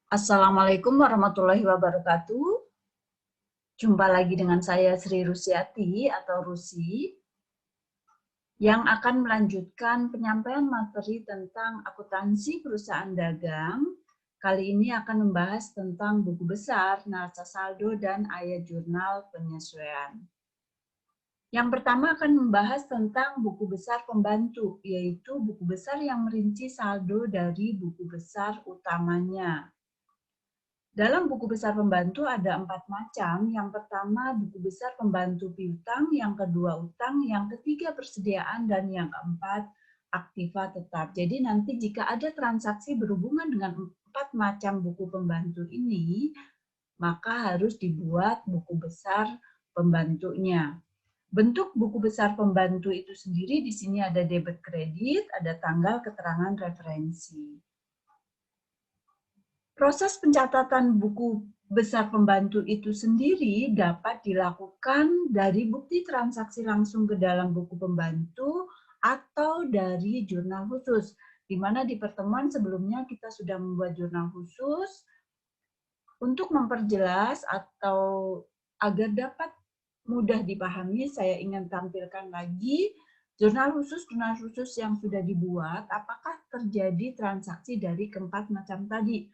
Assalamualaikum warahmatullahi wabarakatuh. Jumpa lagi dengan saya Sri Rusiati atau Rusi yang akan melanjutkan penyampaian materi tentang akuntansi perusahaan dagang. Kali ini akan membahas tentang buku besar, neraca saldo, dan ayat jurnal penyesuaian. Yang pertama akan membahas tentang buku besar pembantu, yaitu buku besar yang merinci saldo dari buku besar utamanya. Dalam buku besar pembantu ada 4 macam. Yang pertama buku besar pembantu piutang, yang kedua utang, yang ketiga persediaan, dan yang keempat aktiva tetap. Jadi nanti jika ada transaksi berhubungan dengan 4 macam buku pembantu ini, maka harus dibuat buku besar pembantunya. Bentuk buku besar pembantu itu sendiri di sini ada debit kredit, ada tanggal keterangan referensi. Proses pencatatan buku besar pembantu itu sendiri dapat dilakukan dari bukti transaksi langsung ke dalam buku pembantu atau dari jurnal khusus, di mana di pertemuan sebelumnya kita sudah membuat jurnal khusus untuk memperjelas atau agar dapat mudah dipahami. Saya ingin tampilkan lagi jurnal khusus yang sudah dibuat, apakah terjadi transaksi dari keempat macam tadi.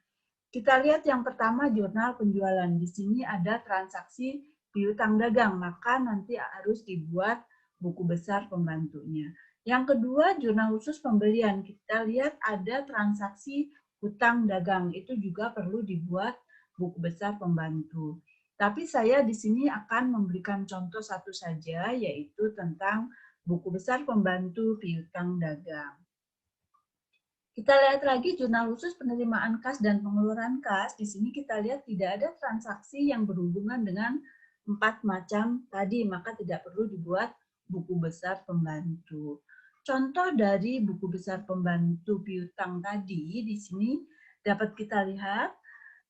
Kita lihat yang pertama jurnal penjualan. Di sini ada transaksi piutang dagang, maka nanti harus dibuat buku besar pembantunya. Yang kedua jurnal khusus pembelian. Kita lihat ada transaksi hutang dagang, itu juga perlu dibuat buku besar pembantu. Tapi saya di sini akan memberikan contoh satu saja, yaitu tentang buku besar pembantu piutang dagang. Kita lihat lagi jurnal khusus penerimaan kas dan pengeluaran kas. Di sini kita lihat tidak ada transaksi yang berhubungan dengan 4 macam tadi, maka tidak perlu dibuat buku besar pembantu. Contoh dari buku besar pembantu piutang tadi, di sini dapat kita lihat,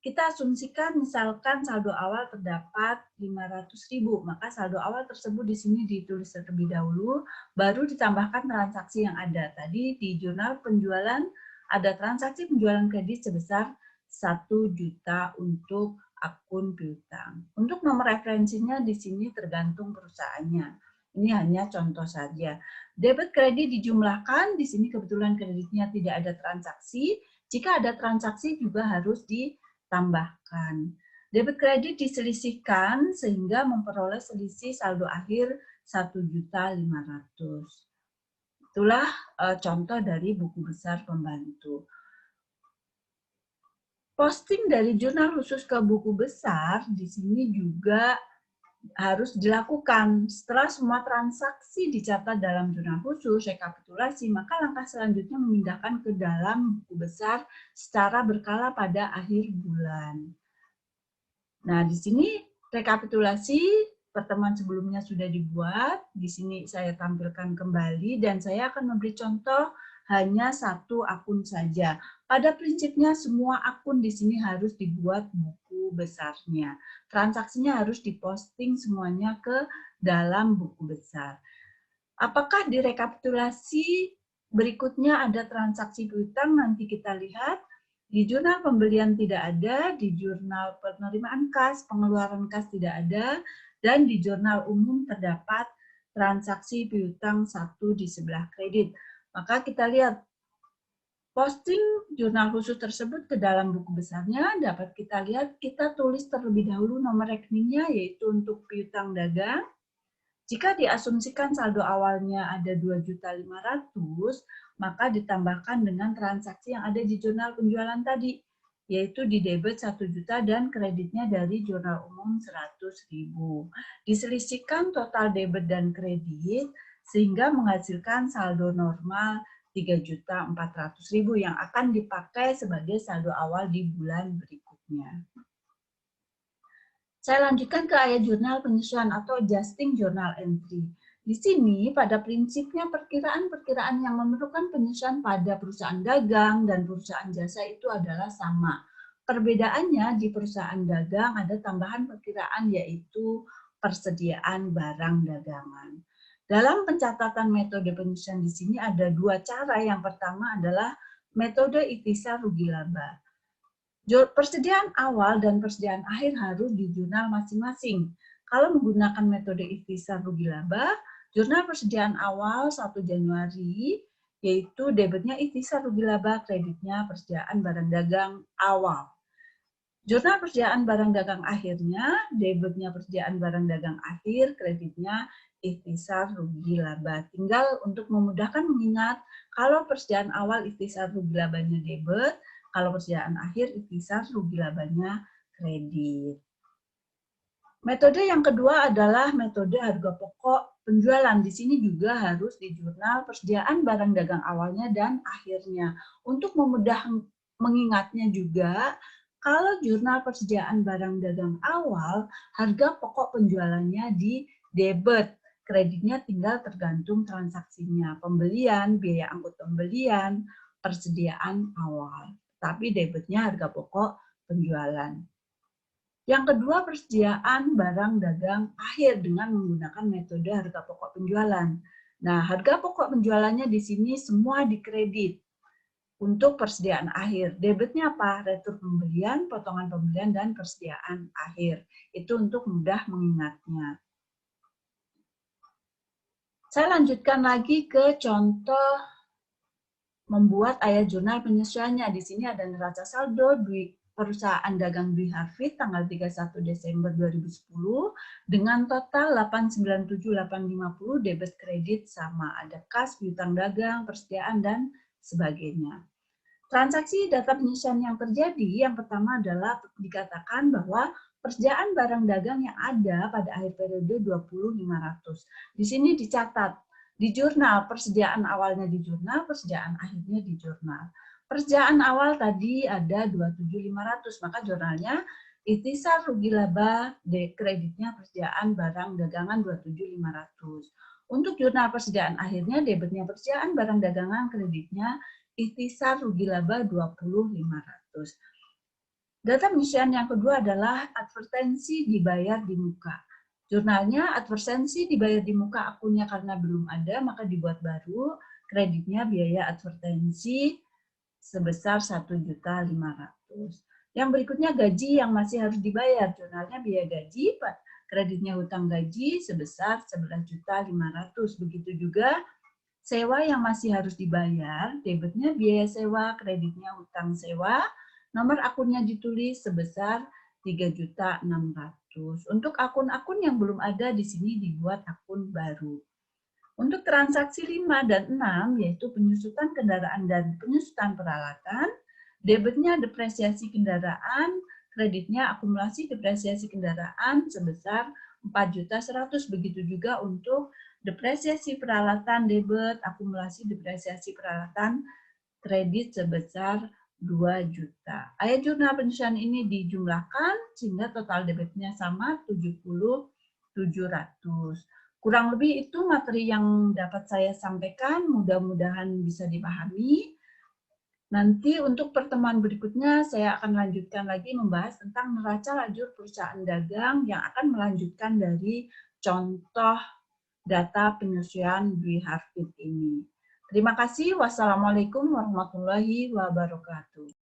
kita asumsikan misalkan saldo awal terdapat 500.000, maka saldo awal tersebut di sini ditulis terlebih dahulu, baru ditambahkan transaksi yang ada. Tadi di jurnal penjualan ada transaksi penjualan kredit sebesar 1 juta untuk akun piutang. Untuk nomor referensinya di sini tergantung perusahaannya. Ini hanya contoh saja. Debit kredit dijumlahkan, di sini kebetulan kreditnya tidak ada transaksi. Jika ada transaksi juga harus ditambahkan. Debit kredit diselisihkan sehingga memperoleh selisih saldo akhir 1.500.000. Itulah contoh dari buku besar pembantu. Posting dari jurnal khusus ke buku besar di sini juga harus dilakukan. Setelah semua transaksi dicatat dalam jurnal khusus, rekapitulasi, maka langkah selanjutnya memindahkan ke dalam buku besar secara berkala pada akhir bulan. Nah, di sini rekapitulasi pertemuan sebelumnya sudah dibuat. Di sini saya tampilkan kembali dan saya akan memberi contoh hanya satu akun saja. Pada prinsipnya semua akun di sini harus dibuat buku besarnya. Transaksinya harus diposting semuanya ke dalam buku besar. Apakah di rekapitulasi berikutnya ada transaksi piutang? Nanti kita lihat. Di jurnal pembelian tidak ada, di jurnal penerimaan kas, pengeluaran kas tidak ada, dan di jurnal umum terdapat transaksi piutang 1 di sebelah kredit. Maka kita lihat posting jurnal khusus tersebut ke dalam buku besarnya, dapat kita lihat, kita tulis terlebih dahulu nomor rekeningnya, yaitu untuk piutang dagang. Jika diasumsikan saldo awalnya ada 2.500.000, maka ditambahkan dengan transaksi yang ada di jurnal penjualan tadi, yaitu di debit 1 juta dan kreditnya dari jurnal umum 100.000. Diselisihkan total debit dan kredit sehingga menghasilkan saldo normal 3.400.000 yang akan dipakai sebagai saldo awal di bulan berikutnya. Saya lanjutkan ke ayat jurnal penyesuaian atau adjusting journal entry. Di sini pada prinsipnya perkiraan-perkiraan yang memerlukan penyesuaian pada perusahaan dagang dan perusahaan jasa itu adalah sama. Perbedaannya di perusahaan dagang ada tambahan perkiraan yaitu persediaan barang dagangan. Dalam pencatatan metode penyesuaian di sini ada 2 cara. Yang pertama adalah metode ikhtisar rugi laba. Persediaan awal dan persediaan akhir harus di jurnal masing-masing. Kalau menggunakan metode ikhtisar rugi laba, jurnal persediaan awal 1 Januari, yaitu debitnya ikhtisar rugi laba, kreditnya persediaan barang dagang awal. Jurnal persediaan barang dagang akhirnya, debitnya persediaan barang dagang akhir, kreditnya ikhtisar rugi laba. Tinggal untuk memudahkan mengingat, kalau persediaan awal ikhtisar rugi labanya debit, kalau persediaan akhir ikhtisar rugi labanya kredit. Metode yang kedua adalah metode harga pokok penjualan. Di sini juga harus di jurnal persediaan barang dagang awalnya dan akhirnya. Untuk memudahkan mengingatnya juga, kalau jurnal persediaan barang dagang awal, harga pokok penjualannya di debit. Kreditnya tinggal tergantung transaksinya. Pembelian, biaya angkut pembelian, persediaan awal. Tapi debitnya harga pokok penjualan. Yang kedua, persediaan barang dagang akhir dengan menggunakan metode harga pokok penjualan. Nah, harga pokok penjualannya di sini semua dikredit untuk persediaan akhir. Debitnya apa? Retur pembelian, potongan pembelian, dan persediaan akhir. Itu untuk mudah mengingatnya. Saya lanjutkan lagi ke contoh membuat ayat jurnal penyesuaiannya. Di sini ada neraca saldo perusahaan dagang Dwi Hafid tanggal 31 Desember 2010 dengan total 897.850 debit kredit sama. Ada kas, piutang dagang, persediaan, dan sebagainya. Transaksi data penyesuaian yang terjadi, yang pertama adalah dikatakan bahwa persediaan barang dagang yang ada pada akhir periode 20.500. Di sini dicatat di jurnal, persediaan awalnya di jurnal, persediaan akhirnya di jurnal. Persediaan awal tadi ada 27.500, maka jurnalnya ikhtisar rugi laba, kreditnya persediaan barang dagangan 27.500. Untuk jurnal persediaan akhirnya, debitnya persediaan barang dagangan, kreditnya ikhtisar rugi laba 20.500. Data penyesuaian yang kedua adalah advertensi dibayar di muka. Jurnalnya advertensi dibayar di muka akunnya karena belum ada, maka dibuat baru. Kreditnya biaya advertensi sebesar 1.500.000. Yang berikutnya gaji yang masih harus dibayar. Jurnalnya biaya gaji, kreditnya hutang gaji sebesar 11.500.000. Begitu juga sewa yang masih harus dibayar, debitnya biaya sewa, kreditnya hutang sewa, nomor akunnya ditulis sebesar 3.600.000. Untuk akun-akun yang belum ada di sini dibuat akun baru. Untuk transaksi 5 dan 6, yaitu penyusutan kendaraan dan penyusutan peralatan, debitnya depresiasi kendaraan, kreditnya akumulasi depresiasi kendaraan sebesar 4.100.000. Begitu juga untuk depresiasi peralatan debit, akumulasi depresiasi peralatan kredit sebesar 2 juta. Ayat jurnal penyesuaian ini dijumlahkan sehingga total debitnya sama 70.700. Kurang lebih itu materi yang dapat saya sampaikan, mudah-mudahan bisa dipahami. Nanti untuk pertemuan berikutnya saya akan lanjutkan lagi membahas tentang neraca lajur perusahaan dagang yang akan melanjutkan dari contoh data penyesuaian Dwi Hafid ini. Terima kasih. Wassalamualaikum warahmatullahi wabarakatuh.